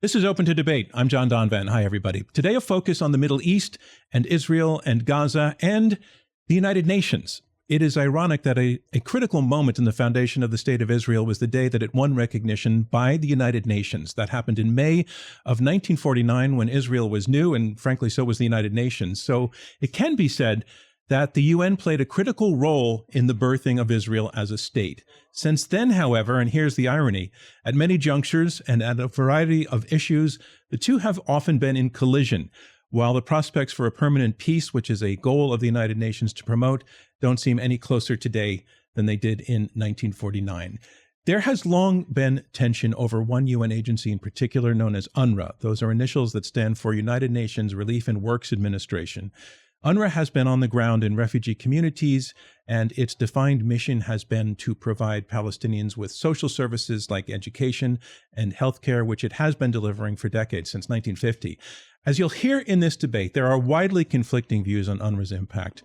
This is Open to Debate. I'm John Donvan. Hi, everybody. Today, a focus on the Middle East and Israel and Gaza and the United Nations. It is ironic that a critical moment in the foundation of the State of Israel was the day that it won recognition by the United Nations. That happened in May of 1949 when Israel was new, and frankly, so was the United Nations. So it can be said that the UN played a critical role in the birthing of Israel as a state. Since then, however, and here's the irony, at many junctures and at a variety of issues, the two have often been in collision. While the prospects for a permanent peace, which is a goal of the United Nations to promote, don't seem any closer today than they did in 1949. There has long been tension over one UN agency in particular known as UNRWA. Those are initials that stand for United Nations Relief and Works Administration. UNRWA has been on the ground in refugee communities, and its defined mission has been to provide Palestinians with social services like education and healthcare, which it has been delivering for decades, since 1950. As you'll hear in this debate, there are widely conflicting views on UNRWA's impact,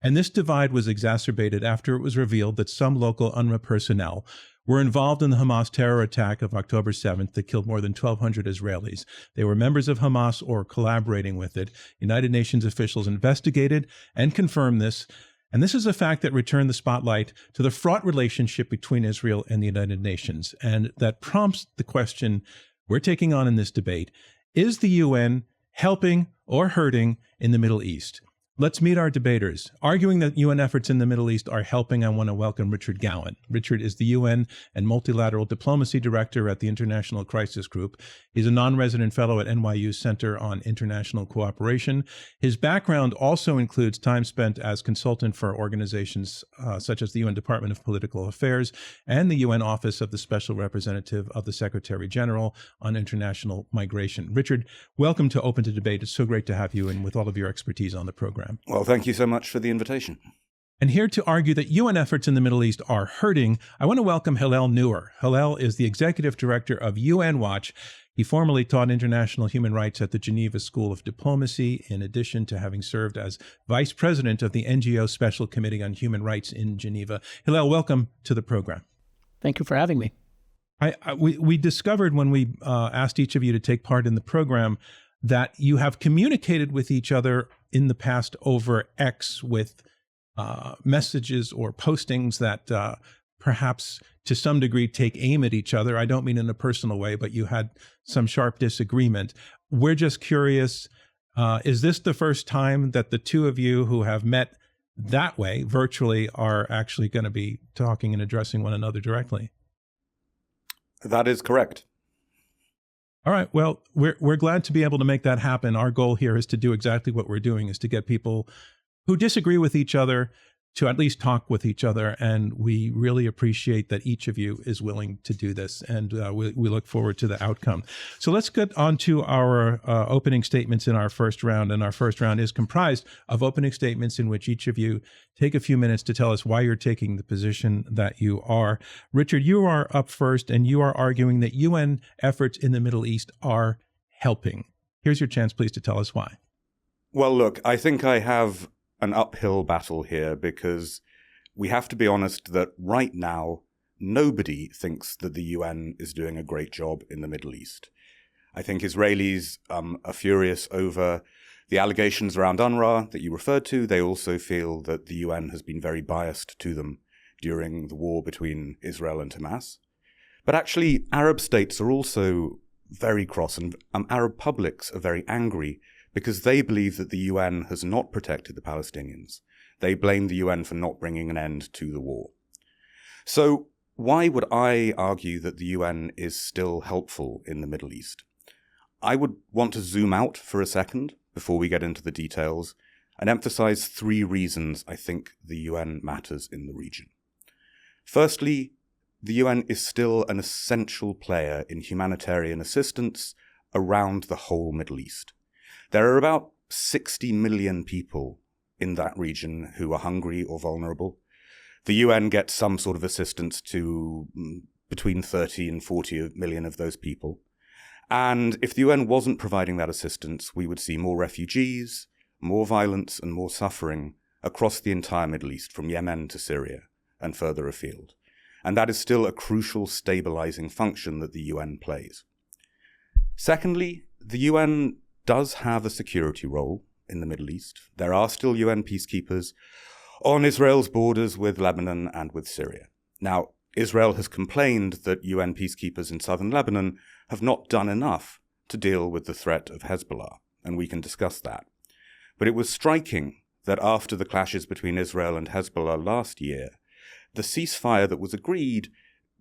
and this divide was exacerbated after it was revealed that some local UNRWA personnel were involved in the Hamas terror attack of October 7th that killed more than 1,200 Israelis. They were members of Hamas or collaborating with it. United Nations officials investigated and confirmed this. And this is a fact that returned the spotlight to the fraught relationship between Israel and the United Nations. And that prompts the question we're taking on in this debate. Is the UN helping or hurting in the Middle East? Let's meet our debaters. Arguing that UN efforts in the Middle East are helping, I want to welcome Richard Gowan. Richard is the UN and Multilateral Diplomacy Director at the International Crisis Group. He's a non-resident fellow at NYU's Center on International Cooperation. His background also includes time spent as consultant for organizations such as the UN Department of Political Affairs and the UN Office of the Special Representative of the Secretary General on International Migration. Richard, welcome to Open to Debate. It's so great to have you and with all of your expertise on the program. Well, thank you so much for the invitation. And here to argue that UN efforts in the Middle East are hurting, I want to welcome Hillel Neuer. Hillel is the executive director of UN Watch. He formerly taught international human rights at the Geneva School of Diplomacy, in addition to having served as vice president of the NGO Special Committee on Human Rights in Geneva. Hillel, welcome to the program. Thank you for having me. We discovered when we asked each of you to take part in the program that you have communicated with each other in the past over X with messages or postings that perhaps to some degree take aim at each other. I don't mean in a personal way, but you had some sharp disagreement. We're just curious, is this the first time that the two of you who have met that way virtually are actually going to be talking and addressing one another directly? That is correct. All right. Well, we're glad to be able to make that happen. Our goal here is to do exactly what we're doing, is to get people who disagree with each other to at least talk with each other. And we really appreciate that each of you is willing to do this. And we look forward to the outcome. So let's get on to our opening statements in our first round. And our first round is comprised of opening statements in which each of you take a few minutes to tell us why you're taking the position that you are. Richard, you are up first, and you are arguing that UN efforts in the Middle East are helping. Here's your chance, please, to tell us why. Well, look, I think I have an uphill battle here because we have to be honest that right now, nobody thinks that the UN is doing a great job in the Middle East. I think Israelis are furious over the allegations around UNRWA that you referred to. They also feel that the UN has been very biased to them during the war between Israel and Hamas. But actually, Arab states are also very cross, and Arab publics are very angry because they believe that the UN has not protected the Palestinians. They blame the UN for not bringing an end to the war. So why would I argue that the UN is still helpful in the Middle East? I would want to zoom out for a second before we get into the details and emphasize three reasons I think the UN matters in the region. Firstly, the UN is still an essential player in humanitarian assistance around the whole Middle East. There are about 60 million people in that region who are hungry or vulnerable. The UN gets some sort of assistance to between 30 and 40 million of those people. And if the UN wasn't providing that assistance, we would see more refugees, more violence, and more suffering across the entire Middle East, from Yemen to Syria and further afield. And that is still a crucial stabilizing function that the UN plays. Secondly, the UN does have a security role in the Middle East. There are still UN peacekeepers on Israel's borders with Lebanon and with Syria. Now, Israel has complained that UN peacekeepers in southern Lebanon have not done enough to deal with the threat of Hezbollah, and we can discuss that. But it was striking that after the clashes between Israel and Hezbollah last year, the ceasefire that was agreed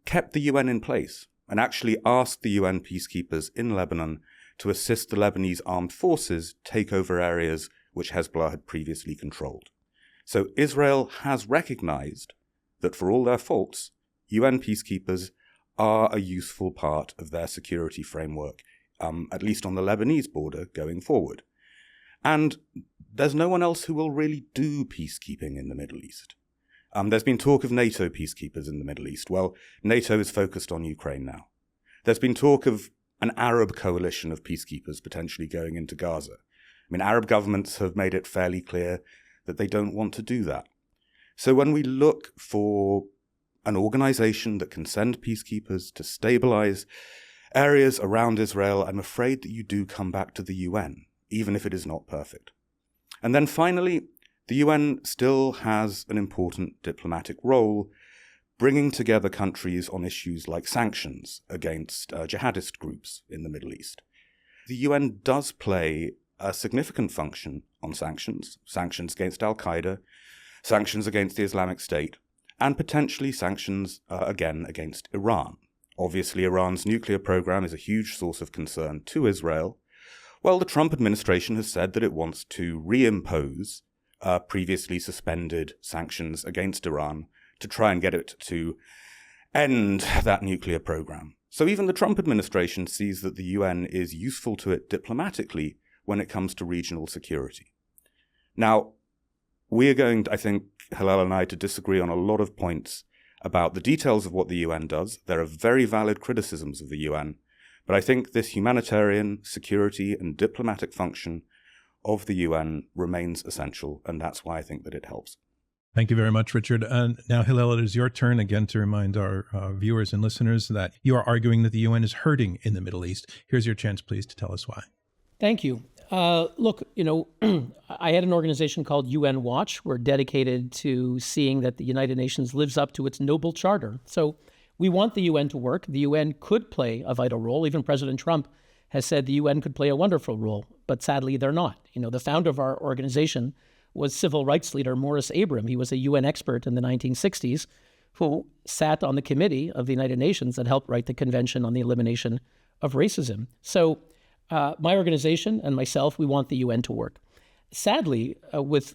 kept the UN in place and actually asked the UN peacekeepers in Lebanon to assist the Lebanese armed forces take over areas which Hezbollah had previously controlled. So Israel has recognized that for all their faults, UN peacekeepers are a useful part of their security framework, at least on the Lebanese border going forward. And there's no one else who will really do peacekeeping in the Middle East. There's been talk of NATO peacekeepers in the Middle East. Well, NATO is focused on Ukraine now. There's been talk of an Arab coalition of peacekeepers potentially going into Gaza. I mean, Arab governments have made it fairly clear that they don't want to do that. So when we look for an organization that can send peacekeepers to stabilize areas around Israel, I'm afraid that you do come back to the UN, even if it is not perfect. And then finally, the UN still has an important diplomatic role, bringing together countries on issues like sanctions against jihadist groups in the Middle East. The UN does play a significant function on sanctions against al-Qaeda, sanctions against the Islamic State, and potentially sanctions again against Iran. Obviously, Iran's nuclear program is a huge source of concern to Israel. Well, the Trump administration has said that it wants to reimpose previously suspended sanctions against Iran to try and get it to end that nuclear program. So even the Trump administration sees that the UN is useful to it diplomatically when it comes to regional security. Now, we are going, I think, Hillel and I, to disagree on a lot of points about the details of what the UN does. There are very valid criticisms of the UN, but I think this humanitarian, security, and diplomatic function of the UN remains essential, and that's why I think that it helps. Thank you very much, Richard. And now, Hillel, it is your turn again to remind our viewers and listeners that you are arguing that the UN is hurting in the Middle East. Here's your chance, please, to tell us why. Thank you. Look, I had an organization called UN Watch. We're dedicated to seeing that the United Nations lives up to its noble charter. So we want the UN to work. The UN could play a vital role. Even President Trump has said the UN could play a wonderful role, but sadly they're not. The founder of our organization was civil rights leader Morris Abram. He was a UN expert in the 1960s who sat on the committee of the United Nations that helped write the Convention on the Elimination of Racism. So my organization and myself, we want the UN to work. Sadly, with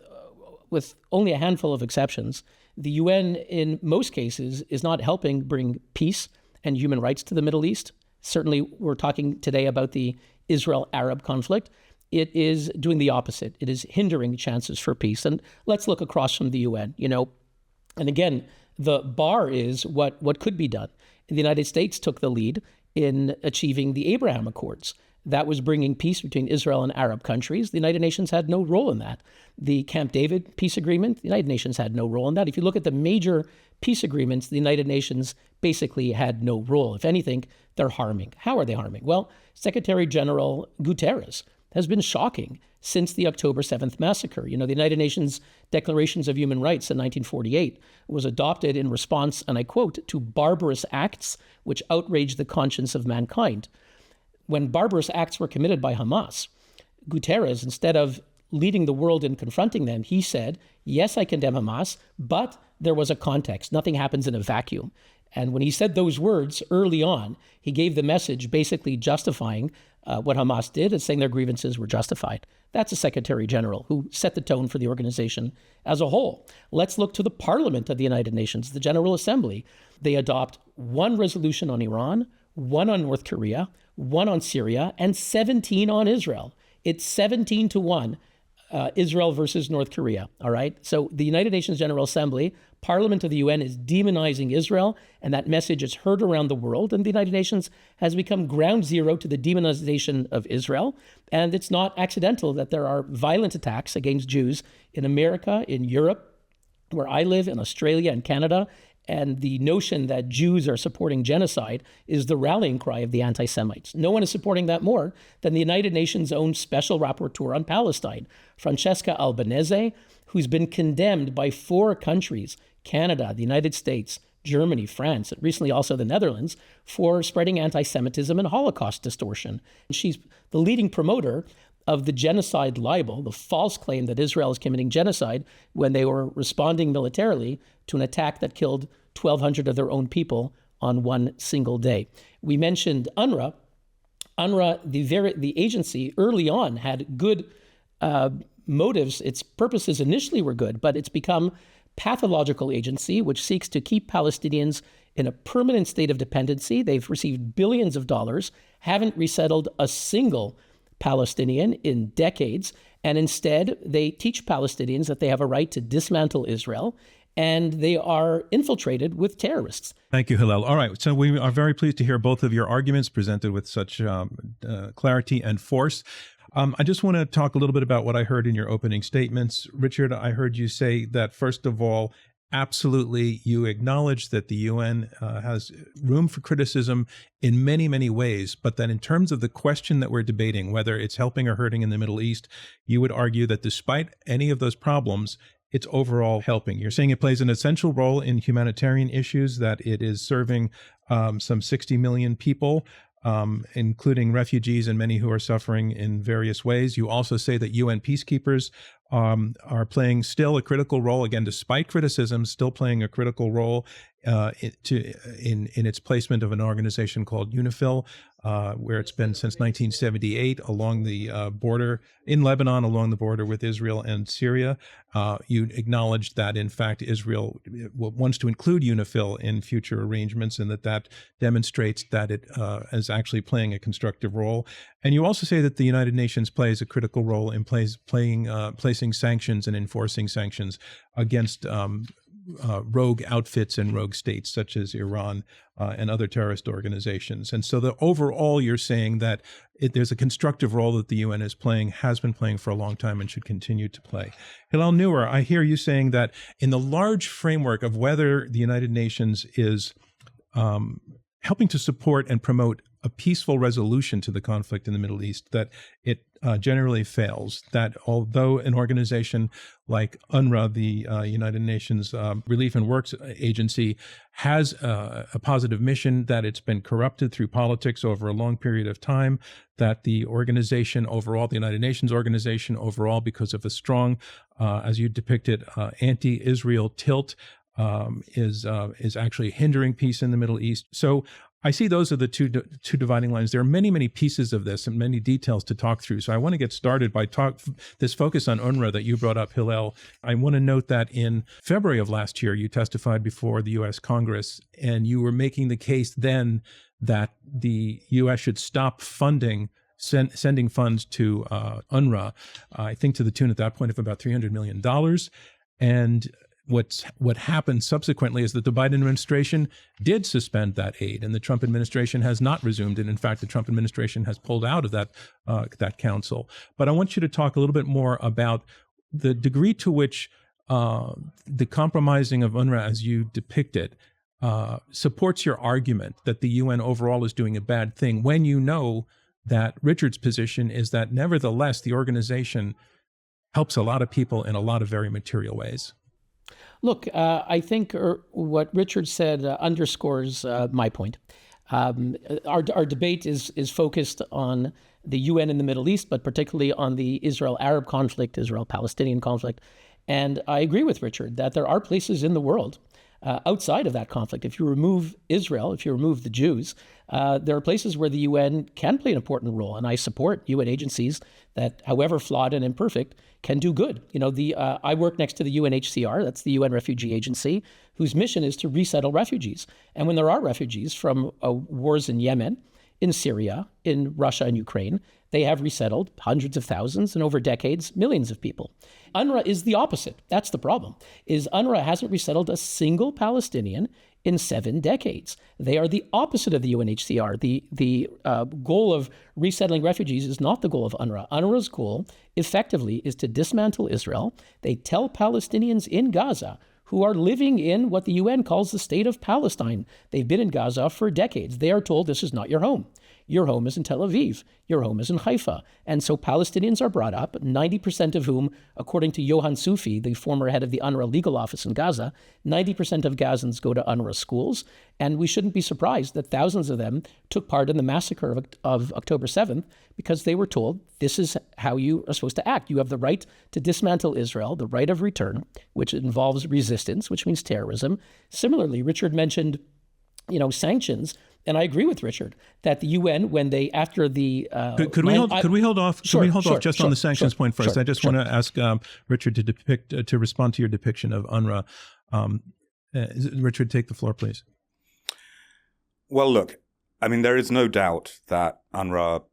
only a handful of exceptions, the UN in most cases is not helping bring peace and human rights to the Middle East. Certainly, we're talking today about the Israel-Arab conflict. It is doing the opposite. It is hindering chances for peace. And let's look across from the UN, And again, the bar is what could be done. The United States took the lead in achieving the Abraham Accords. That was bringing peace between Israel and Arab countries. The United Nations had no role in that. The Camp David peace agreement, the United Nations had no role in that. If you look at the major peace agreements, the United Nations basically had no role. If anything, they're harming. How are they harming? Well, Secretary General Guterres has been shocking since the October 7th massacre. The United Nations Declarations of Human Rights in 1948 was adopted in response, and I quote, to barbarous acts which outraged the conscience of mankind. When barbarous acts were committed by Hamas, Guterres, instead of leading the world in confronting them, he said, yes, I condemn Hamas, but there was a context. Nothing happens in a vacuum. And when he said those words early on, he gave the message basically justifying what Hamas did and saying their grievances were justified. That's a Secretary General who set the tone for the organization as a whole. Let's look to the Parliament of the United Nations, the General Assembly. They adopt one resolution on Iran, one on North Korea, one on Syria, and 17 on Israel. It's 17-1, Israel versus North Korea, all right? So the United Nations General Assembly, Parliament of the UN is demonizing Israel, and that message is heard around the world, and the United Nations has become ground zero to the demonization of Israel. And it's not accidental that there are violent attacks against Jews in America, in Europe, where I live, in Australia and Canada, And the notion that Jews are supporting genocide is the rallying cry of the anti-Semites. No one is supporting that more than the United Nations' own special rapporteur on Palestine, Francesca Albanese, who's been condemned by 4 countries, Canada, the United States, Germany, France, and recently also the Netherlands, for spreading anti-Semitism and Holocaust distortion. She's the leading promoter of the genocide libel, the false claim that Israel is committing genocide when they were responding militarily to an attack that killed 1,200 of their own people on one single day. We mentioned UNRWA. UNRWA, the agency, early on had good motives. Its purposes initially were good, but it's become pathological agency, which seeks to keep Palestinians in a permanent state of dependency. They've received billions of dollars, haven't resettled a single Palestinian in decades, and instead they teach Palestinians that they have a right to dismantle Israel, and they are infiltrated with terrorists. Thank you, Hillel. All right, so we are very pleased to hear both of your arguments presented with such clarity and force. I just want to talk a little bit about what I heard in your opening statements. Richard, I heard you say that, first of all, absolutely, you acknowledge that the UN has room for criticism in many, many ways, but that in terms of the question that we're debating, whether it's helping or hurting in the Middle East, you would argue that despite any of those problems, it's overall helping. You're saying it plays an essential role in humanitarian issues, that it is serving some 60 million people, including refugees and many who are suffering in various ways. You also say that UN peacekeepers are playing still a critical role, again, despite criticism, still playing a critical role in its placement of an organization called UNIFIL, where it's been since 1978 along the border in Lebanon, along the border with Israel and Syria. You acknowledged that, in fact, Israel wants to include UNIFIL in future arrangements, and that demonstrates that it is actually playing a constructive role. And you also say that the United Nations plays a critical role in placing sanctions and enforcing sanctions against rogue outfits and rogue states such as Iran and other terrorist organizations. And so overall, you're saying that there's a constructive role that the UN is playing, has been playing for a long time, and should continue to play. Hillel Neuer, I hear you saying that in the large framework of whether the United Nations is helping to support and promote a peaceful resolution to the conflict in the Middle East, that it generally fails, that although an organization like UNRWA, the United Nations Relief and Works Agency, has a positive mission, that it's been corrupted through politics over a long period of time, that the organization overall, the United Nations organization overall, because of a strong, as you depicted, anti-Israel tilt, is actually hindering peace in the Middle East. So I see those are the two dividing lines. There are many, many pieces of this and many details to talk through. So I want to get started by this focus on UNRWA that you brought up, Hillel. I want to note that in February of last year, you testified before the U.S. Congress, and you were making the case then that the U.S. should stop sending funds to UNRWA, I think to the tune at that point of about $300 million. And what happened subsequently is that the Biden administration did suspend that aid, and the Trump administration has not resumed it. In fact, the Trump administration has pulled out of that council. But I want you to talk a little bit more about the degree to which the compromising of UNRWA, as you depict it, supports your argument that the UN overall is doing a bad thing, when you know that Richard's position is that nevertheless the organization helps a lot of people in a lot of very material ways. Look, I think what Richard said underscores my point. Our debate is focused on the UN in the Middle East, but particularly on the Israel-Arab conflict, Israel-Palestinian conflict. And I agree with Richard that there are places in the world outside of that conflict. If you remove Israel, if you remove the Jews, there are places where the UN can play an important role. And I support UN agencies that, however flawed and imperfect, can do good. You know, I work next to the UNHCR, that's the UN Refugee Agency, whose mission is to resettle refugees. And when there are refugees from wars in Yemen, in Syria, in Russia and Ukraine, they have resettled hundreds of thousands and over decades, millions of people. UNRWA is the opposite. That's the problem, is UNRWA hasn't resettled a single Palestinian in 7 decades. They are the opposite of the UNHCR. The goal of resettling refugees is not the goal of UNRWA. UNRWA's goal, effectively, is to dismantle Israel. They tell Palestinians in Gaza who are living in what the UN calls the state of Palestine. They've been in Gaza for decades. They are told this is not your home. Your home is in Tel Aviv. Your home is in Haifa. And so Palestinians are brought up, 90% of whom, according to Johan Sufi, the former head of the UNRWA legal office in Gaza, 90% of Gazans go to UNRWA schools. And we shouldn't be surprised that thousands of them took part in the massacre of October 7th because they were told this is how you are supposed to act. You have the right to dismantle Israel, the right of return, which involves resistance, which means terrorism. Similarly, Richard mentioned, sanctions. And I agree with Richard that the UN, when they after the could we hold off just on the sanctions point first? I just want to ask Richard to respond to your depiction of UNRWA. Richard, take the floor, please. Well, look, I mean, there is no doubt that UNRWA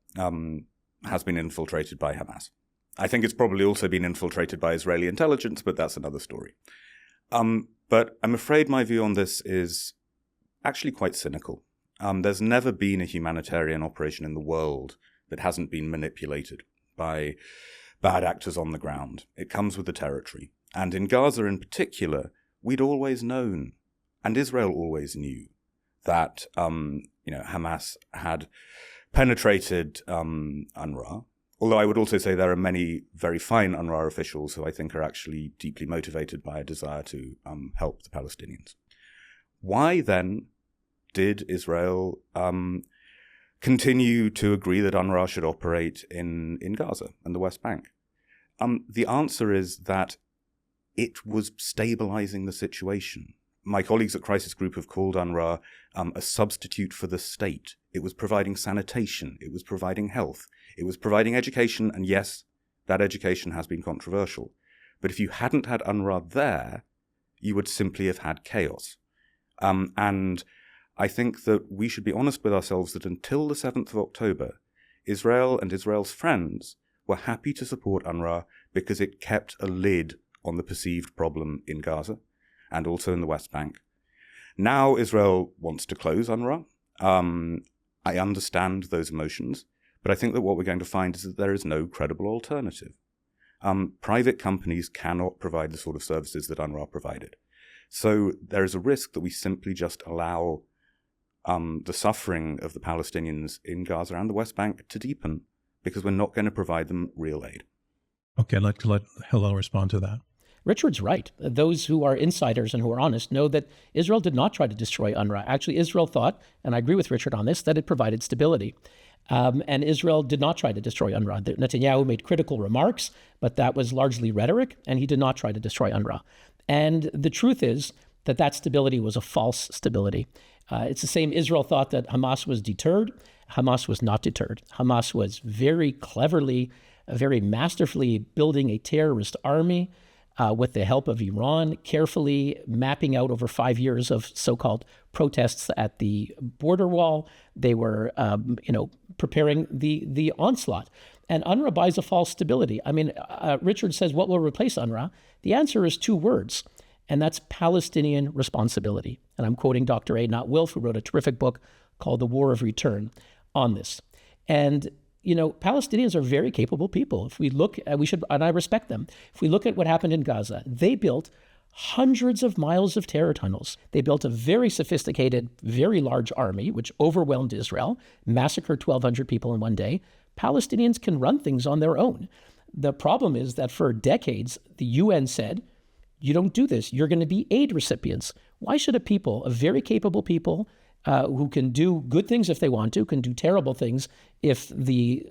has been infiltrated by Hamas. I think it's probably also been infiltrated by Israeli intelligence, but that's another story. But I'm afraid my view on this is actually quite cynical. There's never been a humanitarian operation in the world that hasn't been manipulated by bad actors on the ground. It comes with the territory. And in Gaza in particular, we'd always known, and Israel always knew, that Hamas had penetrated UNRWA. Although I would also say there are many very fine UNRWA officials who I think are actually deeply motivated by a desire to help the Palestinians. Why then did Israel continue to agree that UNRWA should operate in Gaza and the West Bank? The answer is that it was stabilizing the situation. My colleagues at Crisis Group have called UNRWA a substitute for the state. It was providing sanitation. It was providing health. It was providing education. And yes, that education has been controversial. But if you hadn't had UNRWA there, you would simply have had chaos. And I think that we should be honest with ourselves that until the 7th of October, Israel and Israel's friends were happy to support UNRWA because it kept a lid on the perceived problem in Gaza and also in the West Bank. Now Israel wants to close UNRWA. I understand those emotions, but I think that what we're going to find is that there is no credible alternative. Private companies cannot provide the sort of services that UNRWA provided. So there is a risk that we simply just allow the suffering of the Palestinians in Gaza and the West Bank to deepen because we're not going to provide them real aid. Okay, I'd like to let Hillel respond to that. Richard's right. Those who are insiders and who are honest know that Israel did not try to destroy UNRWA. Actually, Israel thought, and I agree with Richard on this, that it provided stability. And Israel did not try to destroy UNRWA. Netanyahu made critical remarks, but that was largely rhetoric, and he did not try to destroy UNRWA. And the truth is that stability was a false stability. It's the same. Israel thought that Hamas was deterred. Hamas was not deterred. Hamas was very cleverly, very masterfully building a terrorist army with the help of Iran, carefully mapping out over 5 years of so-called protests at the border wall. They were, preparing the onslaught. And UNRWA buys a false stability. I mean, Richard says, what will replace UNRWA? The answer is 2 words, and that's Palestinian responsibility. And I'm quoting Dr. Einat Wilf, who wrote a terrific book called The War of Return on this. And Palestinians are very capable people. If we look, and I respect them. If we look at what happened in Gaza, they built hundreds of miles of terror tunnels. They built a very sophisticated, very large army, which overwhelmed Israel, massacred 1,200 people in one day. Palestinians can run things on their own. The problem is that for decades, the UN said, you don't do this. You're going to be aid recipients. Why should a very capable people, who can do good things if they want to, can do terrible things if the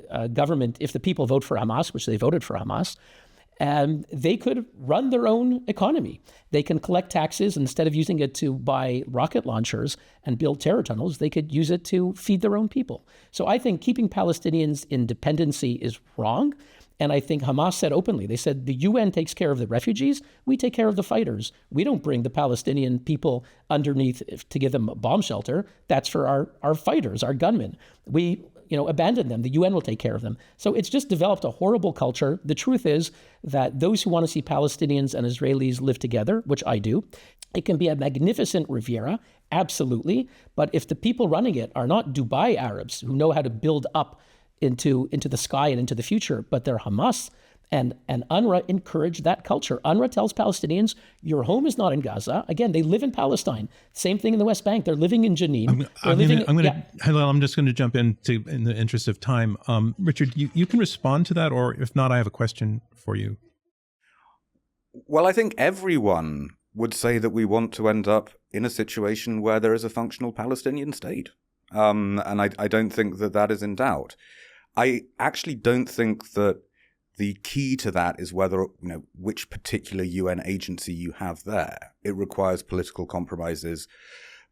if the people vote for Hamas, which they voted for Hamas, and they could run their own economy. They can collect taxes. Instead of using it to buy rocket launchers and build terror tunnels, they could use it to feed their own people. So I think keeping Palestinians in dependency is wrong. And I think Hamas said openly, they said, the UN takes care of the refugees, we take care of the fighters. We don't bring the Palestinian people underneath to give them a bomb shelter. That's for our fighters, our gunmen. We abandon them. The UN will take care of them. So it's just developed a horrible culture. The truth is that those who want to see Palestinians and Israelis live together, which I do, it can be a magnificent Riviera, absolutely. But if the people running it are not Dubai Arabs who know how to build up into the sky and into the future, but they're Hamas, And UNRWA encouraged that culture. UNRWA tells Palestinians, your home is not in Gaza. Again, they live in Palestine. Same thing in the West Bank. They're living in Jenin. I'm just going to jump in the interest of time. Richard, you can respond to that, or if not, I have a question for you. Well, I think everyone would say that we want to end up in a situation where there is a functional Palestinian state. And I don't think that is in doubt. I actually don't think that the key to that is whether, which particular UN agency you have there. It requires political compromises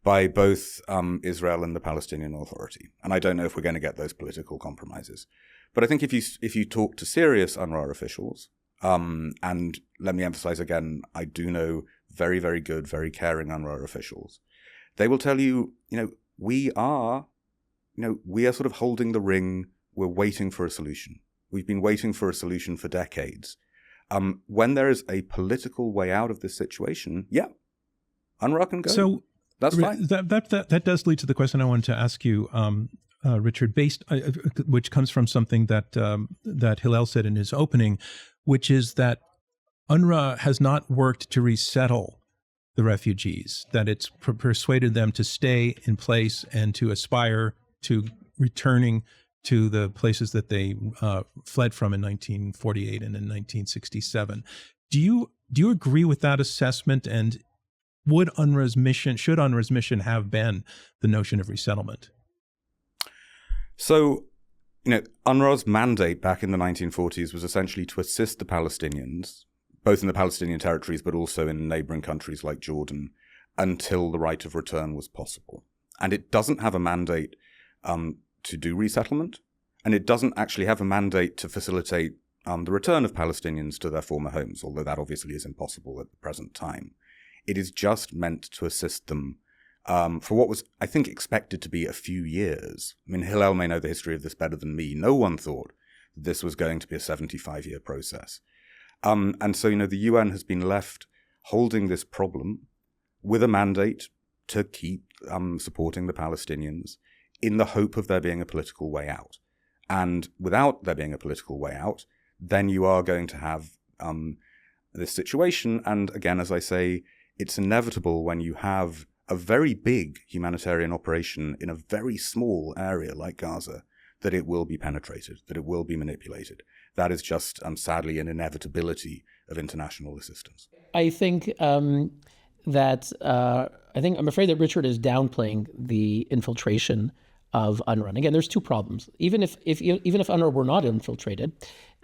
by both Israel and the Palestinian Authority. And I don't know if we're going to get those political compromises. But I think if you talk to serious UNRWA officials, and let me emphasize again, I do know very, very good, very caring UNRWA officials, they will tell you, we are sort of holding the ring. We're waiting for a solution. We've been waiting for a solution for decades. When there is a political way out of this situation, UNRWA can go. So that's fine. That does lead to the question I wanted to ask you, Richard, which comes from something that Hillel said in his opening, which is that UNRWA has not worked to resettle the refugees, that it's persuaded them to stay in place and to aspire to returning to the places that they fled from in 1948 and in 1967. Do you agree with that assessment? And should UNRWA's mission have been the notion of resettlement? So, UNRWA's mandate back in the 1940s was essentially to assist the Palestinians, both in the Palestinian territories, but also in neighboring countries like Jordan, until the right of return was possible. And it doesn't have a mandate to do resettlement, and it doesn't actually have a mandate to facilitate the return of Palestinians to their former homes, although that obviously is impossible at the present time. It is just meant to assist them for what was, I think, expected to be a few years. I mean, Hillel may know the history of this better than me. No one thought that this was going to be a 75-year process. And so, the UN has been left holding this problem with a mandate to keep supporting the Palestinians in the hope of there being a political way out. And without there being a political way out, then you are going to have this situation. And again, as I say, it's inevitable when you have a very big humanitarian operation in a very small area like Gaza, that it will be penetrated, that it will be manipulated. That is just, sadly, an inevitability of international assistance. I think I'm afraid that Richard is downplaying the infiltration of UNRWA. And again, there's two problems. Even if UNRWA were not infiltrated,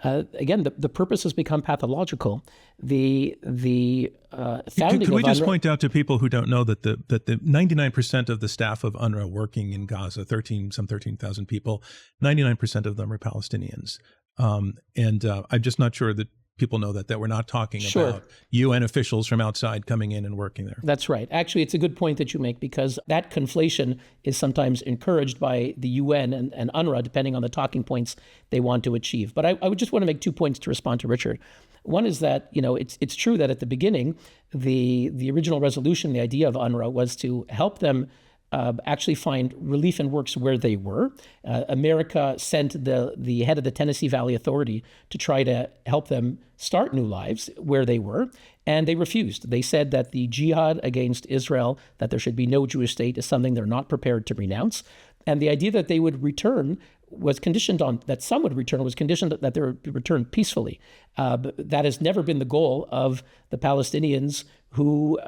again, the purpose has become pathological. The founding Could we of just UNRWA, point out to people who don't know that the 99% of the staff of UNRWA working in Gaza, 13,000 people, 99% of them are Palestinians. And I'm just not sure that people know that we're not talking about UN officials from outside coming in and working there. That's right. Actually, it's a good point that you make, because that conflation is sometimes encouraged by the UN and UNRWA, depending on the talking points they want to achieve. But I would just want to make 2 points to respond to Richard. One is that, it's true that at the beginning, the original resolution, the idea of UNRWA was to help them actually find relief and works where they were. America sent the head of the Tennessee Valley Authority to try to help them start new lives where they were, and they refused. They said that the jihad against Israel, that there should be no Jewish state, is something they're not prepared to renounce. And the idea that they would return was conditioned on, that some would return, was conditioned that they would return peacefully. But that has never been the goal of the Palestinians who,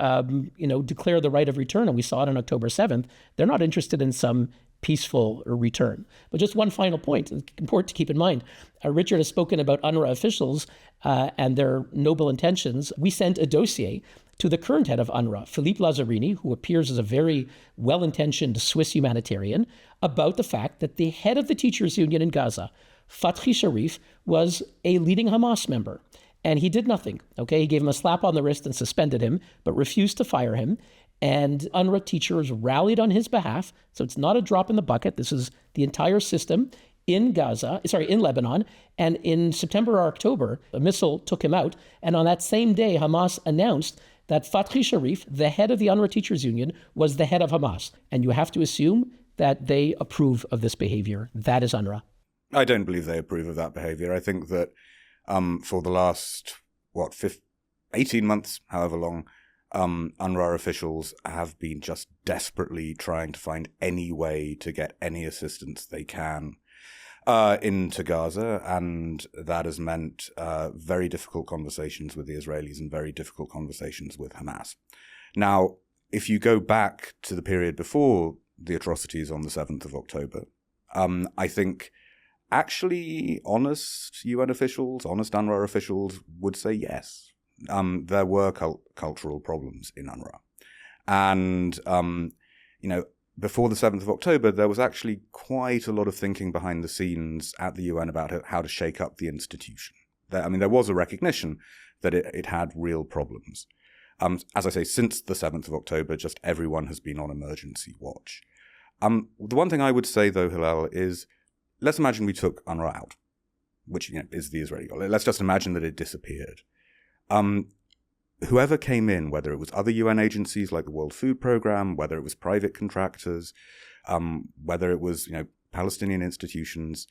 declare the right of return. And we saw it on October 7th. They're not interested in some peaceful return. But just one final point, it's important to keep in mind. Richard has spoken about UNRWA officials and their noble intentions. We sent a dossier to the current head of UNRWA, Philippe Lazzarini, who appears as a very well-intentioned Swiss humanitarian, about the fact that the head of the teachers union in Gaza, Fathi Sharif, was a leading Hamas member. And he did nothing, okay? He gave him a slap on the wrist and suspended him, but refused to fire him. And UNRWA teachers rallied on his behalf. So it's not a drop in the bucket. This is the entire system in Lebanon. And in September or October, a missile took him out. And on that same day, Hamas announced that Fathi Sharif, the head of the UNRWA teachers union, was the head of Hamas. And you have to assume that they approve of this behavior. That is UNRWA. I don't believe they approve of that behavior. I think that For the last, 18 months, however long, UNRWA officials have been just desperately trying to find any way to get any assistance they can into Gaza, and that has meant very difficult conversations with the Israelis and very difficult conversations with Hamas. Now, if you go back to the period before the atrocities on the 7th of October, I think actually honest UN officials, honest UNRWA officials would say yes. There were cultural problems in UNRWA. And, before the 7th of October, there was actually quite a lot of thinking behind the scenes at the UN about how to shake up the institution. There was a recognition that it had real problems. As I say, since the 7th of October, just everyone has been on emergency watch. The one thing I would say, though, Hillel, is let's imagine we took UNRWA out, which is the Israeli goal. Let's just imagine that it disappeared. Whoever came in, whether it was other UN agencies like the World Food Programme, whether it was private contractors, whether it was Palestinian institutions,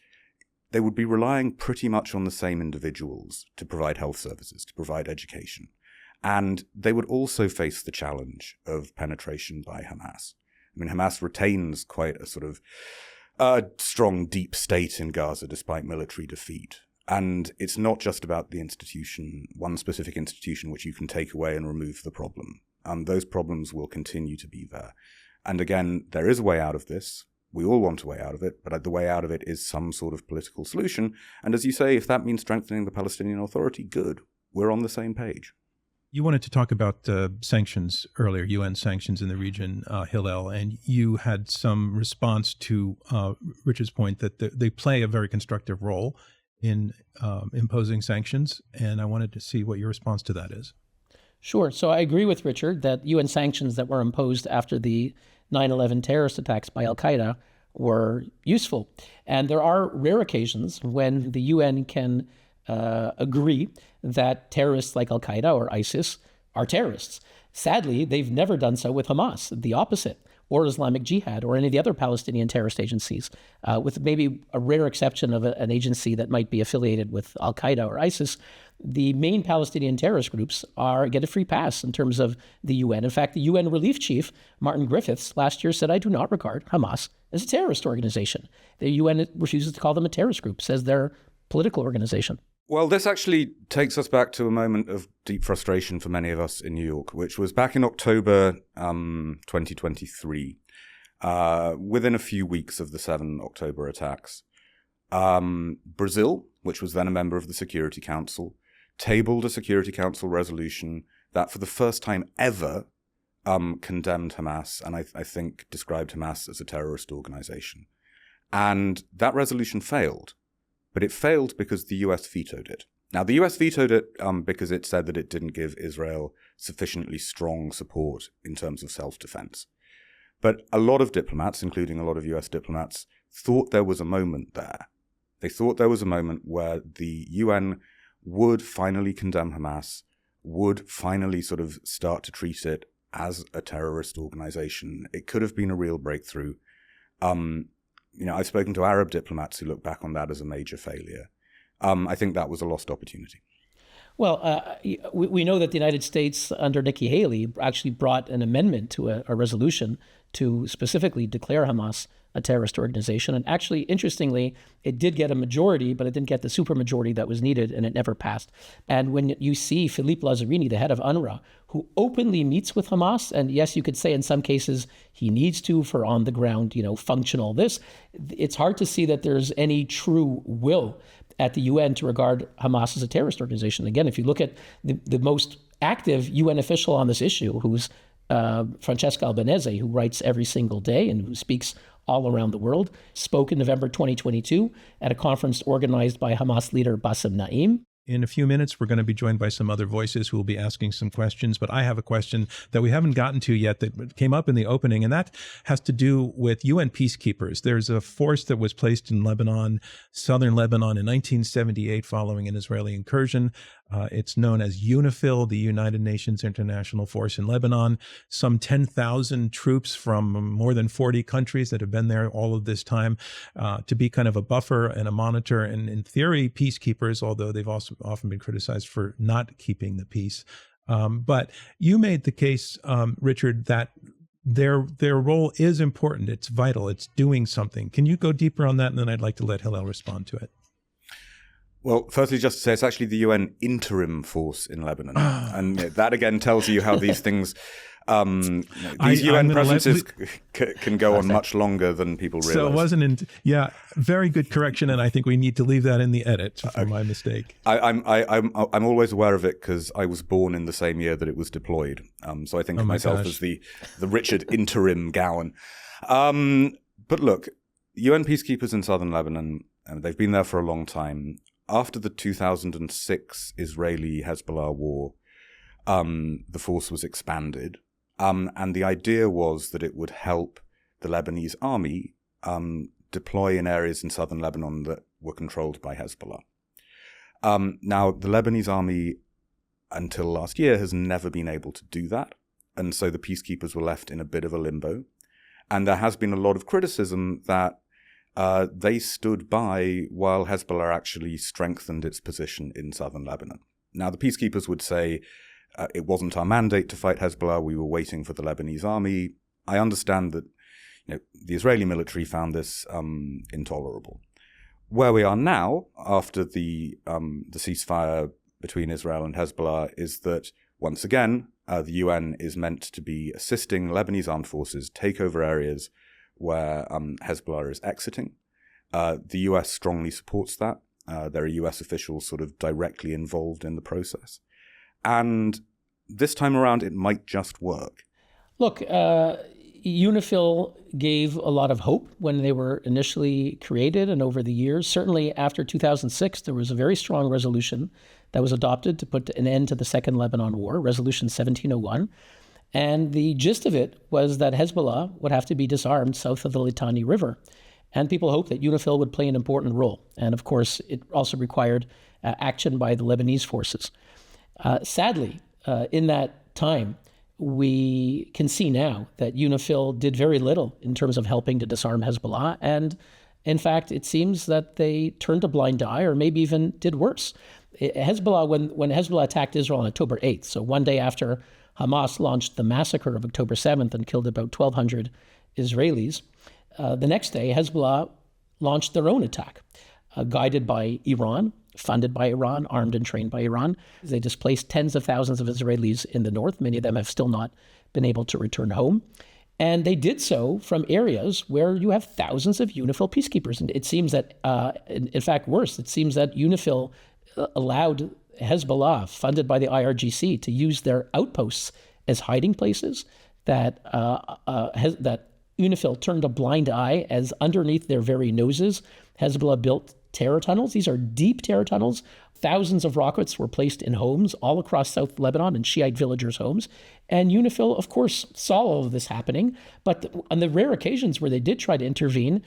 they would be relying pretty much on the same individuals to provide health services, to provide education. And they would also face the challenge of penetration by Hamas. Hamas retains quite a sort of strong, deep state in Gaza despite military defeat. And it's not just about the institution, one specific institution which you can take away and remove the problem. Those problems will continue to be there. And again, there is a way out of this. We all want a way out of it, but the way out of it is some sort of political solution. And as you say, if that means strengthening the Palestinian Authority, good. We're on the same page. You wanted to talk about sanctions earlier, UN sanctions in the region, Hillel, and you had some response to Richard's point that they play a very constructive role in imposing sanctions, and I wanted to see what your response to that is. Sure. So I agree with Richard that UN sanctions that were imposed after the 9/11 terrorist attacks by al-Qaeda were useful. And there are rare occasions when the UN can agree that terrorists like al-Qaeda or ISIS are terrorists. Sadly, they've never done so with Hamas, the opposite, or Islamic Jihad, or any of the other Palestinian terrorist agencies, with maybe a rare exception of an agency that might be affiliated with al-Qaeda or ISIS. The main Palestinian terrorist groups get a free pass in terms of the UN. In fact, the UN relief chief, Martin Griffiths, last year said, "I do not regard Hamas as a terrorist organization." The UN refuses to call them a terrorist group, says they're a political organization. Well, this actually takes us back to a moment of deep frustration for many of us in New York, which was back in October 2023, within a few weeks of the 7 October attacks. Brazil, which was then a member of the Security Council, tabled a Security Council resolution that for the first time ever condemned Hamas, and I think described Hamas as a terrorist organization. And that resolution failed. But it failed because the US vetoed it. Now, the US vetoed it because it said that it didn't give Israel sufficiently strong support in terms of self-defense. But a lot of diplomats, including a lot of US diplomats, thought there was a moment there. They thought there was a moment where the UN would finally condemn Hamas, would finally sort of start to treat it as a terrorist organization. It could have been a real breakthrough. I've spoken to Arab diplomats who look back on that as a major failure. I think that was a lost opportunity. Well, we know that the United States under Nikki Haley actually brought an amendment to a resolution to specifically declare Hamas a terrorist organization. And actually, interestingly, it did get a majority, but it didn't get the supermajority that was needed, and it never passed. And when you see Philippe Lazzarini, the head of UNRWA, who openly meets with Hamas, and yes, you could say in some cases he needs to for on the ground, functional this, it's hard to see that there's any true will at the UN to regard Hamas as a terrorist organization. Again, if you look at the most active UN official on this issue, who's Francesca Albanese, who writes every single day and who speaks all around the world, spoke in November 2022 at a conference organized by Hamas leader Bassem Naim. In a few minutes, we're going to be joined by some other voices who will be asking some questions. But I have a question that we haven't gotten to yet that came up in the opening, and that has to do with UN peacekeepers. There's a force that was placed in Lebanon, southern Lebanon, in 1978 following an Israeli incursion. It's known as UNIFIL, the United Nations International Force in Lebanon. Some 10,000 troops from more than 40 countries that have been there all of this time to be kind of a buffer and a monitor, and in theory, peacekeepers, although they've also often been criticized for not keeping the peace. But you made the case, Richard, that their role is important. It's vital. It's doing something. Can you go deeper on that? And then I'd like to let Hillel respond to it. Well, firstly, just to say, it's actually the UN interim force in Lebanon. And that again tells you how these things, these UN presences can go on much longer than people realize. So it wasn't, very good correction. And I think we need to leave that in the edit for my mistake. I'm always aware of it because I was born in the same year that it was deployed. So I think of myself as the Richard interim Gowan. But look, UN peacekeepers in southern Lebanon, they've been there for a long time. After the 2006 Israeli-Hezbollah war, the force was expanded, and the idea was that it would help the Lebanese army deploy in areas in southern Lebanon that were controlled by Hezbollah. Now, the Lebanese army, until last year, has never been able to do that, and so the peacekeepers were left in a bit of a limbo. And there has been a lot of criticism that they stood by while Hezbollah actually strengthened its position in southern Lebanon. Now, the peacekeepers would say it wasn't our mandate to fight Hezbollah. We were waiting for the Lebanese army. I understand that the Israeli military found this intolerable. Where we are now, after the ceasefire between Israel and Hezbollah, is that once again the UN is meant to be assisting Lebanese armed forces take over areas where Hezbollah is exiting. The US strongly supports that. There are US officials sort of directly involved in the process. And this time around, it might just work. Look, UNIFIL gave a lot of hope when they were initially created and over the years. Certainly after 2006, there was a very strong resolution that was adopted to put an end to the Second Lebanon War, Resolution 1701. And the gist of it was that Hezbollah would have to be disarmed south of the Litani River. And people hoped that UNIFIL would play an important role. And of course, it also required action by the Lebanese forces. Sadly, in that time, we can see now that UNIFIL did very little in terms of helping to disarm Hezbollah. And in fact, it seems that they turned a blind eye or maybe even did worse. Hezbollah, when Hezbollah attacked Israel on October 8th, so one day after Hamas launched the massacre of October 7th and killed about 1,200 Israelis, the next day, Hezbollah launched their own attack, guided by Iran, funded by Iran, armed and trained by Iran. They displaced tens of thousands of Israelis in the north. Many of them have still not been able to return home. And they did so from areas where you have thousands of UNIFIL peacekeepers. And it seems that, in fact, worse, it seems that UNIFIL allowed Hezbollah, funded by the IRGC, to use their outposts as hiding places, that UNIFIL turned a blind eye as underneath their very noses, Hezbollah built terror tunnels. These are deep terror tunnels. Thousands of rockets were placed in homes all across South Lebanon and Shiite villagers' homes. And UNIFIL, of course, saw all of this happening. But on the rare occasions where they did try to intervene,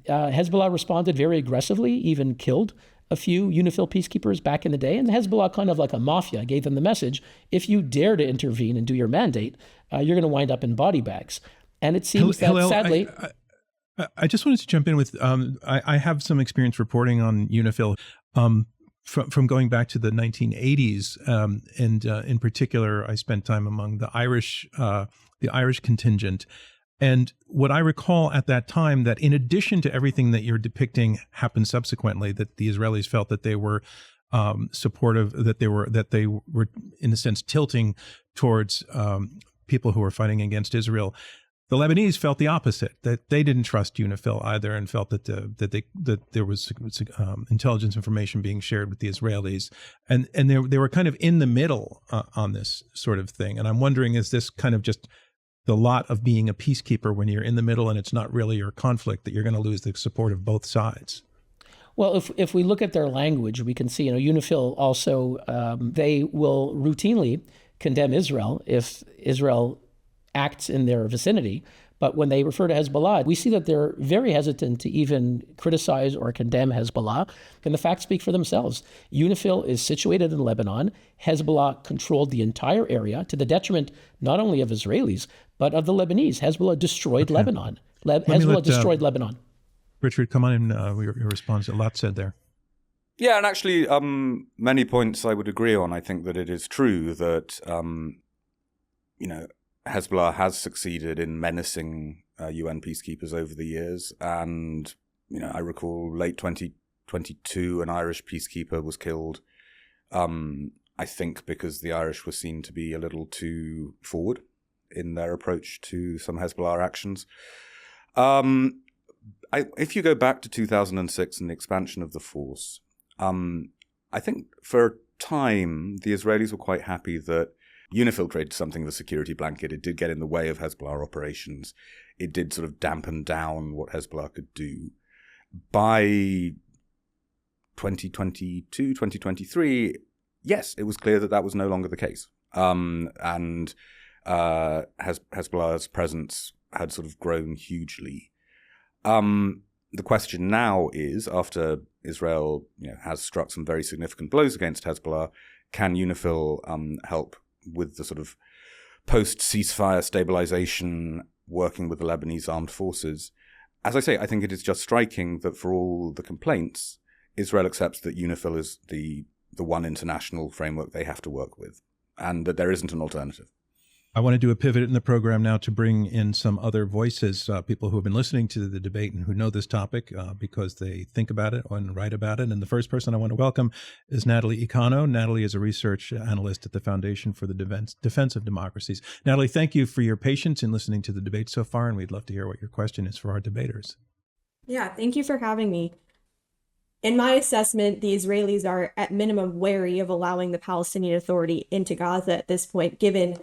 Hezbollah responded very aggressively, even killed a few UNIFIL peacekeepers back in the day. And Hezbollah, kind of like a mafia, gave them the message, if you dare to intervene and do your mandate, you're going to wind up in body bags. And it seems that, Hillel, sadly... I just wanted to jump in with, I have some experience reporting on UNIFIL from going back to the 1980s. And in particular, I spent time among the Irish contingent. And what I recall at that time, that in addition to everything that you're depicting happened subsequently, that the Israelis felt that they were supportive, that they were in a sense tilting towards people who were fighting against Israel. The Lebanese felt the opposite, that they didn't trust UNIFIL either, and felt that there was intelligence information being shared with the Israelis, and they were kind of in the middle on this sort of thing. And I'm wondering, is this kind of just the lot of being a peacekeeper when you're in the middle and it's not really your conflict, that you're going to lose the support of both sides? Well, if we look at their language, we can see, UNIFIL also, they will routinely condemn Israel if Israel acts in their vicinity, But when they refer to Hezbollah, we see that they're very hesitant to even criticize or condemn Hezbollah. And the facts speak for themselves. UNIFIL is situated in Lebanon. Hezbollah controlled the entire area to the detriment not only of Israelis, but of the Lebanese. Hezbollah destroyed Lebanon. Hezbollah destroyed Lebanon. Richard, come on in. Your response, a lot said there. Yeah, and actually, many points I would agree on. I think that it is true that, Hezbollah has succeeded in menacing UN peacekeepers over the years. And, I recall late 2022, an Irish peacekeeper was killed, I think because the Irish were seen to be a little too forward in their approach to some Hezbollah actions. If you go back to 2006 and the expansion of the force, I think for a time, the Israelis were quite happy that UNIFIL created something of a security blanket. It did get in the way of Hezbollah operations. It did sort of dampen down what Hezbollah could do. By 2022, 2023, yes, it was clear that that was no longer the case. And Hezbollah's presence had sort of grown hugely. The question now is, after Israel has struck some very significant blows against Hezbollah, can UNIFIL help with the sort of post-ceasefire stabilization, working with the Lebanese armed forces? As I say, I think it is just striking that for all the complaints, Israel accepts that UNIFIL is the one international framework they have to work with, and that there isn't an alternative. I want to do a pivot in the program now to bring in some other voices, people who have been listening to the debate and who know this topic because they think about it and write about it. And the first person I want to welcome is Natalie Ecanow. Natalie is a research analyst at the Foundation for the Defense of Democracies. Natalie, thank you for your patience in listening to the debate so far, and we'd love to hear what your question is for our debaters. Yeah, thank you for having me. In my assessment, the Israelis are at minimum wary of allowing the Palestinian Authority into Gaza at this point, given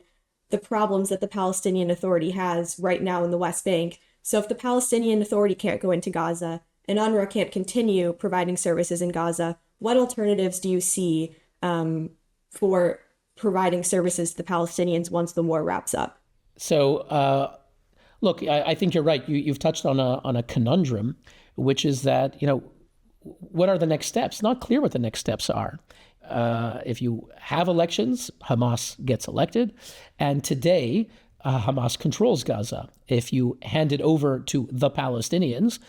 the problems that the Palestinian Authority has right now in the West Bank. So if the Palestinian Authority can't go into Gaza and UNRWA can't continue providing services in Gaza, what alternatives do you see for providing services to the Palestinians once the war wraps up? So, look, I think you're right. You've touched on a conundrum, which is that, what are the next steps? Not clear what the next steps are. If you have elections, Hamas gets elected. And today, Hamas controls Gaza. If you hand it over to the Palestinians,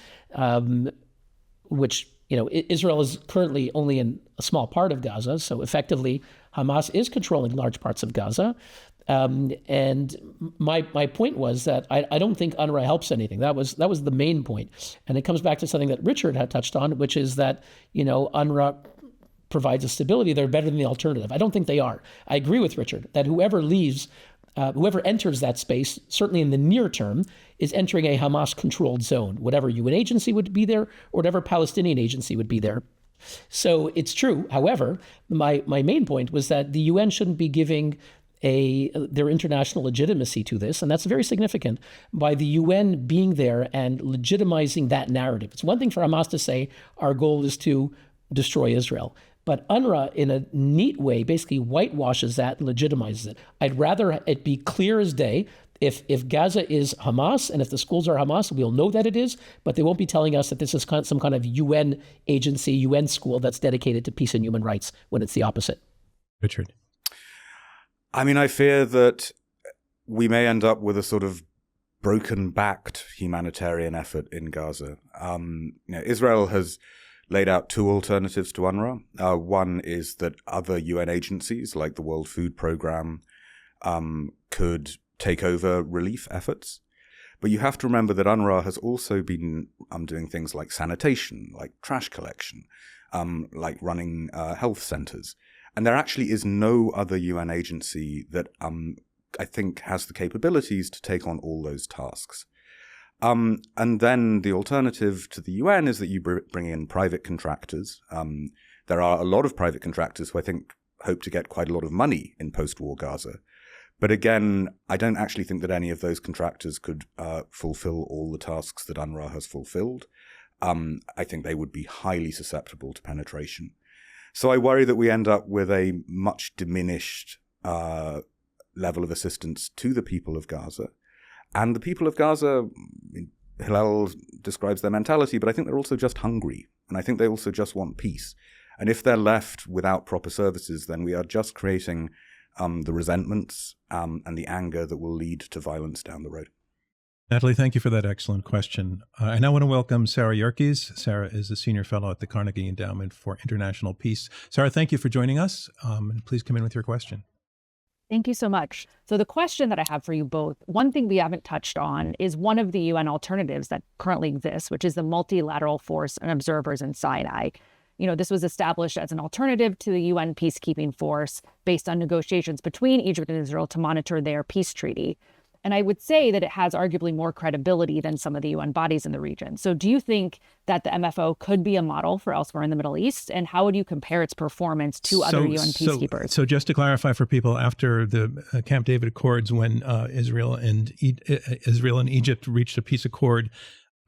which, Israel is currently only in a small part of Gaza. So effectively, Hamas is controlling large parts of Gaza. And my point was that I don't think UNRWA helps anything. That was the main point. And it comes back to something that Richard had touched on, which is that, UNRWA provides a stability. They're better than the alternative. I don't think they are. I agree with Richard that whoever leaves, whoever enters that space, certainly in the near term, is entering a Hamas-controlled zone, whatever UN agency would be there or whatever Palestinian agency would be there. So it's true. However, my main point was that the UN shouldn't be giving their international legitimacy to this, and that's very significant, by the UN being there and legitimizing that narrative. It's one thing for Hamas to say, our goal is to destroy Israel. But UNRWA, in a neat way, basically whitewashes that and legitimizes it. I'd rather it be clear as day. If Gaza is Hamas and if the schools are Hamas, we'll know that it is, but they won't be telling us that this is some kind of UN agency, UN school that's dedicated to peace and human rights when it's the opposite. Richard. I fear that we may end up with a sort of broken-backed humanitarian effort in Gaza. Israel has laid out two alternatives to UNRWA. One is that other UN agencies, like the World Food Programme, could take over relief efforts. But you have to remember that UNRWA has also been doing things like sanitation, like trash collection, like running health centers. And there actually is no other UN agency that I think has the capabilities to take on all those tasks. And then the alternative to the UN is that you bring in private contractors. There are a lot of private contractors who I think hope to get quite a lot of money in post-war Gaza. But again, I don't actually think that any of those contractors could fulfill all the tasks that UNRWA has fulfilled. I think they would be highly susceptible to penetration. So I worry that we end up with a much diminished level of assistance to the people of Gaza. And the people of Gaza, Hillel describes their mentality, but I think they're also just hungry. And I think they also just want peace. And if they're left without proper services, then we are just creating the resentments and the anger that will lead to violence down the road. Natalie, thank you for that excellent question. I now want to welcome Sarah Yerkes. Sarah is a senior fellow at the Carnegie Endowment for International Peace. Sarah, thank you for joining us. And please come in with your question. Thank you so much. So the question that I have for you both, one thing we haven't touched on is one of the UN alternatives that currently exists, which is the multilateral force and observers in Sinai. This was established as an alternative to the UN peacekeeping force based on negotiations between Egypt and Israel to monitor their peace treaty. And I would say that it has arguably more credibility than some of the UN bodies in the region. So do you think that the MFO could be a model for elsewhere in the Middle East? And how would you compare its performance to other UN peacekeepers? So just to clarify for people, after the Camp David Accords, when Israel and Egypt reached a peace accord,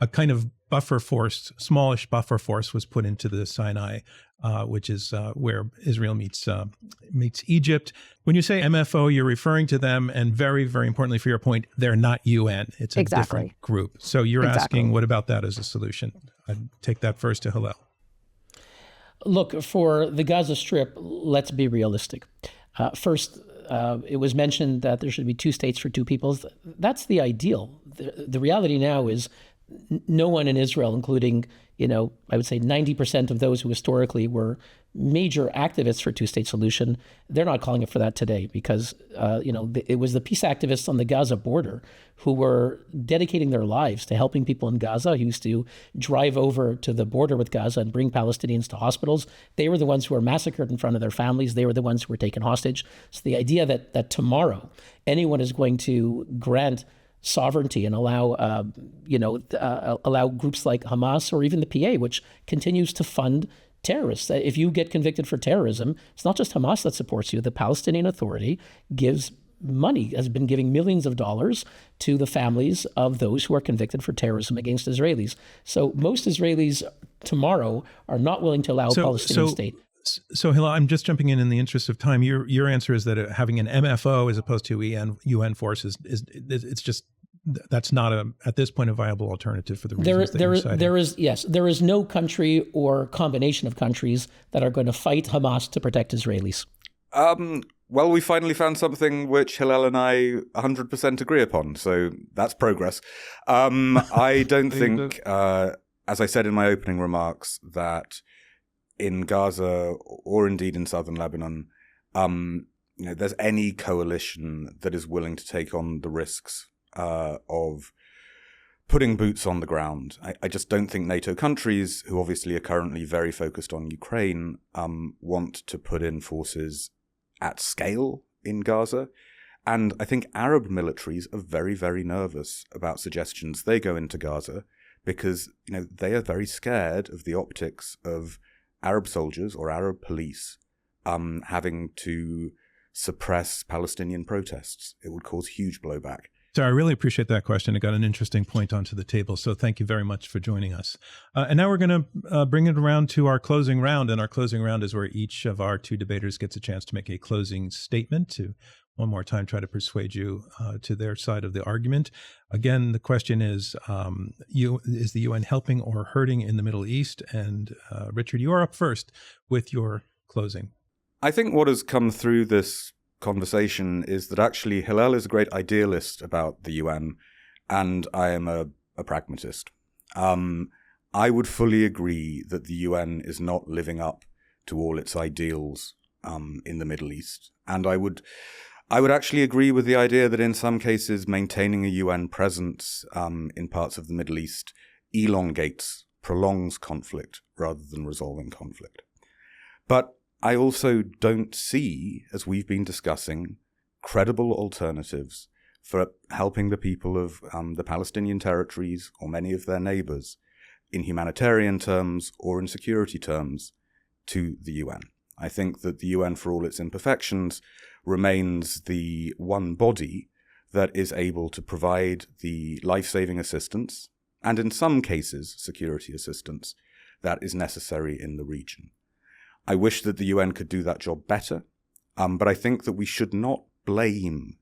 a kind of buffer force, smallish buffer force, was put into the Sinai, which is where Israel meets Egypt. When you say MFO, you're referring to them, and very, very importantly for your point, they're not UN. It's a different group. So you're asking, what about that as a solution? I'd take that first to Hillel. Look, for the Gaza Strip, let's be realistic. First, it was mentioned that there should be two states for two peoples. That's the ideal. The reality now is no one in Israel, including, I would say 90% of those who historically were major activists for two-state solution, they're not calling it for that today because, it was the peace activists on the Gaza border who were dedicating their lives to helping people in Gaza, who used to drive over to the border with Gaza and bring Palestinians to hospitals. They were the ones who were massacred in front of their families. They were the ones who were taken hostage. So the idea that tomorrow anyone is going to grant sovereignty and allow groups like Hamas or even the PA, which continues to fund terrorists. If you get convicted for terrorism, it's not just Hamas that supports you. The Palestinian Authority gives money, has been giving millions of dollars to the families of those who are convicted for terrorism against Israelis. So most Israelis tomorrow are not willing to allow a Palestinian state. So, Hillel, I'm just jumping in the interest of time. Your answer is that having an MFO as opposed to UN forces it's just that's not at this point a viable alternative for the reasons that you're citing. There is no country or combination of countries that are going to fight Hamas to protect Israelis. Well, we finally found something which Hillel and I 100% agree upon, so that's progress. I don't think, as I said in my opening remarks, that in Gaza or indeed in southern Lebanon, there's any coalition that is willing to take on the risks of putting boots on the ground. I just don't think NATO countries, who obviously are currently very focused on Ukraine, want to put in forces at scale in Gaza. And I think Arab militaries are very, very nervous about suggestions they go into Gaza because, they are very scared of the optics of Arab soldiers or Arab police having to suppress Palestinian protests. It would cause huge blowback. So I really appreciate that question. It got an interesting point onto the table. So thank you very much for joining us. And now we're going to bring it around to our closing round. And our closing round is where each of our two debaters gets a chance to make a closing statement to one more time try to persuade you to their side of the argument. Again, the question is, is the UN helping or hurting in the Middle East? And Richard, you are up first with your closing. I think what has come through this conversation is that actually Hillel is a great idealist about the UN, and I am a pragmatist. I would fully agree that the UN is not living up to all its ideals in the Middle East, and I would actually agree with the idea that in some cases maintaining a UN presence in parts of the Middle East prolongs conflict rather than resolving conflict. But I also don't see, as we've been discussing, credible alternatives for helping the people of the Palestinian territories or many of their neighbors in humanitarian terms or in security terms to the UN. I think that the UN, for all its imperfections, remains the one body that is able to provide the life-saving assistance, and in some cases, security assistance, that is necessary in the region. I wish that the UN could do that job better, but I think that we should not blame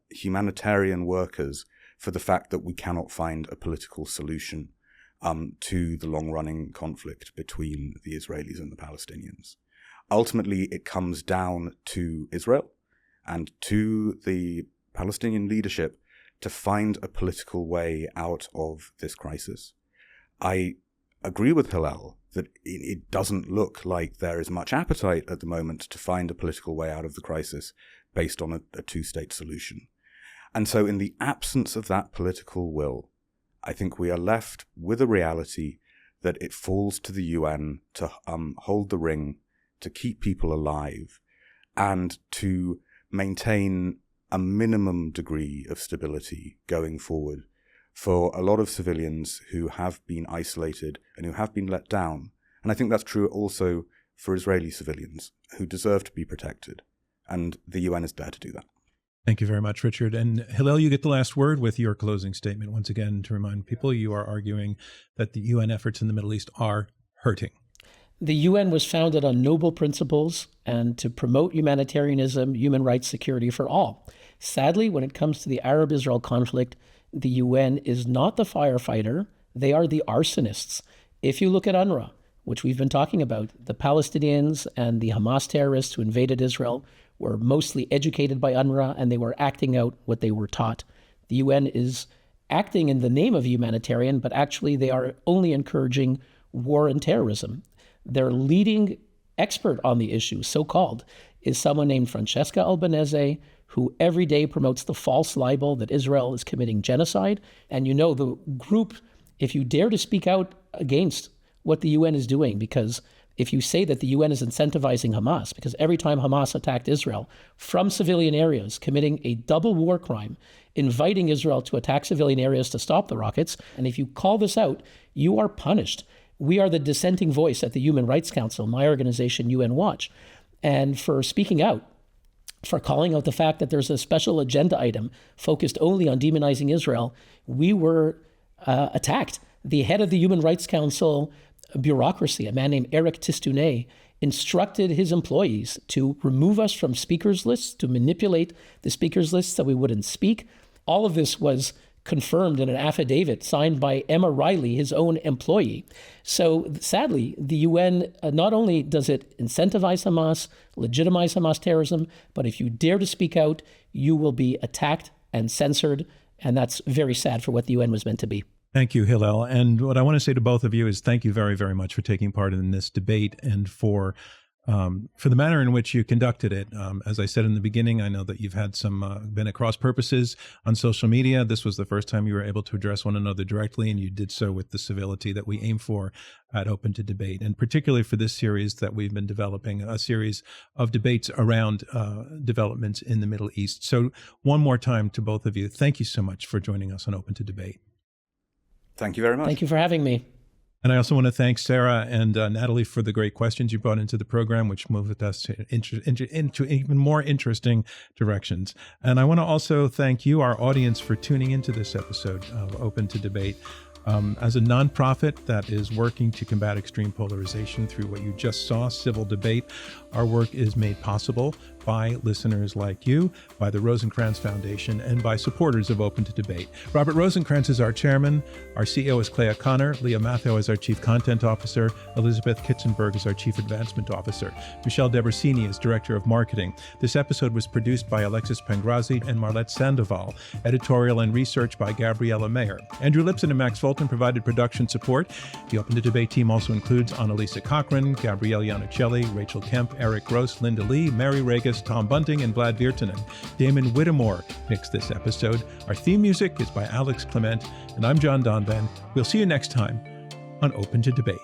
humanitarian workers for the fact that we cannot find a political solution to the long-running conflict between the Israelis and the Palestinians. Ultimately, it comes down to Israel and to the Palestinian leadership to find a political way out of this crisis. I agree with Hillel that it doesn't look like there is much appetite at the moment to find a political way out of the crisis based on a two-state solution. And so in the absence of that political will, I think we are left with a reality that it falls to the UN to hold the ring, to keep people alive, and to maintain a minimum degree of stability going forward for a lot of civilians who have been isolated and who have been let down. And I think that's true also for Israeli civilians who deserve to be protected. And the UN is there to do that. Thank you very much, Richard. And Hillel, you get the last word with your closing statement. Once again, to remind people, you are arguing that the UN efforts in the Middle East are hurting. The UN was founded on noble principles and to promote humanitarianism, human rights, security for all. Sadly, when it comes to the Arab-Israel conflict, the UN is not the firefighter. They are the arsonists. If you look at UNRWA, which we've been talking about, the Palestinians and the Hamas terrorists who invaded Israel were mostly educated by UNRWA, and they were acting out what they were taught. The UN is acting in the name of humanitarian, but actually they are only encouraging war and terrorism. Their leading expert on the issue, so-called, is someone named Francesca Albanese, who every day promotes the false libel that Israel is committing genocide. And you know, the group, if you dare to speak out against what the UN is doing, because if you say that the UN is incentivizing Hamas, because every time Hamas attacked Israel from civilian areas, committing a double war crime, inviting Israel to attack civilian areas to stop the rockets, and if you call this out, you are punished. We are the dissenting voice at the Human Rights Council, my organization, UN Watch. And for speaking out, for calling out the fact that there's a special agenda item focused only on demonizing Israel, we were attacked. The head of the Human Rights Council bureaucracy, a man named Eric Tistounet, instructed his employees to remove us from speakers lists, to manipulate the speakers lists so we wouldn't speak. All of this was confirmed in an affidavit signed by Emma Riley, his own employee. So sadly, the UN, not only does it incentivize Hamas, legitimize Hamas terrorism, but if you dare to speak out, you will be attacked and censored. And that's very sad for what the UN was meant to be. Thank you, Hillel. And what I want to say to both of you is thank you very, very much for taking part in this debate and for the manner in which you conducted it. As I said in the beginning, I know that you've had been at cross purposes on social media. This was the first time you were able to address one another directly, and you did so with the civility that we aim for at Open to Debate, and particularly for this series that we've been developing, a series of debates around developments in the Middle East. So one more time to both of you, thank you so much for joining us on Open to Debate. Thank you very much. Thank you for having me. And I also want to thank Sarah and Natalie for the great questions you brought into the program, which moved us into even more interesting directions. And I want to also thank you, our audience, for tuning into this episode of Open to Debate. As a nonprofit that is working to combat extreme polarization through what you just saw, civil debate, our work is made possible by listeners like you, by the Rosencrantz Foundation, and by supporters of Open to Debate. Robert Rosencrantz is our chairman. Our CEO is Clay O'Connor. Leah Mathau is our chief content officer. Elizabeth Kitzenberg is our chief advancement officer. Michelle Debrasini is director of marketing. This episode was produced by Alexis Pengrazi and Marlette Sandoval. Editorial and research by Gabriella Mayer. Andrew Lipson and Max Fulton provided production support. The Open to Debate team also includes Annalisa Cochran, Gabrielle Iannicelli, Rachel Kemp, Eric Gross, Linda Lee, Mary Regis, Tom Bunting, and Vlad Virtanen. Damon Whittemore mixed this episode. Our theme music is by Alex Clement, and I'm John Donvan. We'll see you next time on Open to Debate.